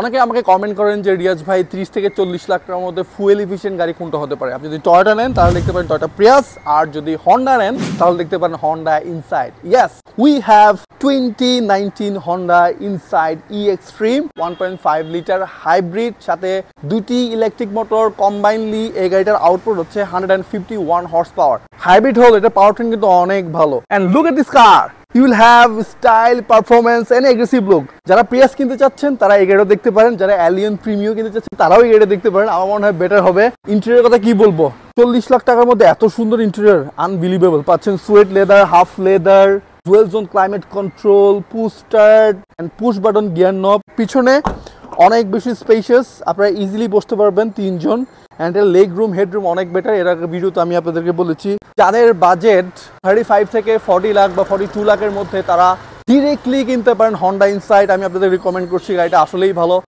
অনেকে আমাকে কমেন্ট করেন যে রিয়াজ ভাই 30 থেকে 40 লাখ টাকার মধ্যে ফুয়েল এফিশিয়েন্ট গাড়ি কোনটা হতে পারে। আপনি যদি টয়োটা নেন তাহলে দেখতে পারেন টয়োটা প্রিয়াস, আর যদি হন্ডা নেন তাহলে দেখতে পারেন Honda Insight. Yes, we have 2019 Honda Insight E extreme 1.5 litre hybrid, সাথে দুটি ইলেকট্রিক মোটর কম্বাইনলি। এই গাড়িটার আউটপুট হচ্ছে 151 হর্স পাওয়ার। হাইব্রিড হল, এটা পাওয়ার ট্রেন কিন্তু অনেক ভালো। And look at this car, you will have style, performance and aggressive look. যারা প্রিয়াস কিনতে চাচ্ছেন তারা এই গাড়িটা দেখতে পারেন, যারা অ্যালিয়ন প্রিমিয়াম কিনতে চাচ্ছেন তারাও এই গাড়িটা দেখতে পারেন। আমার মনে হয় বেটার হবে। ইন্টেরিয়র কথা কি বলবো, 40 লাখ টাকার মধ্যে এত সুন্দর ইন্টেরিয়র আনবিলিভেবল। পাচ্ছেন suede leather, half leather, dual zone climate control, push start and push button gear knob. পিছনে অনেক বেশি স্পেশিয়াস, আপনারা ইজিলি বসতে পারবেন 3 জন। অ্যান্ড এর লেগ রুম, হেডরুম অনেক বেটার। এর আগে ভিডিওতে আমি আপনাদেরকে বলেছি যাদের বাজেট 35 থেকে 40 লাখ বা 42 লাখের মধ্যে তারা ডিরেক্টলি কিনতে পারেন হন্ডা ইনসাইড। আমি আপনাদের রিকমেন্ড করছি, গাড়িটা আসলেই ভালো।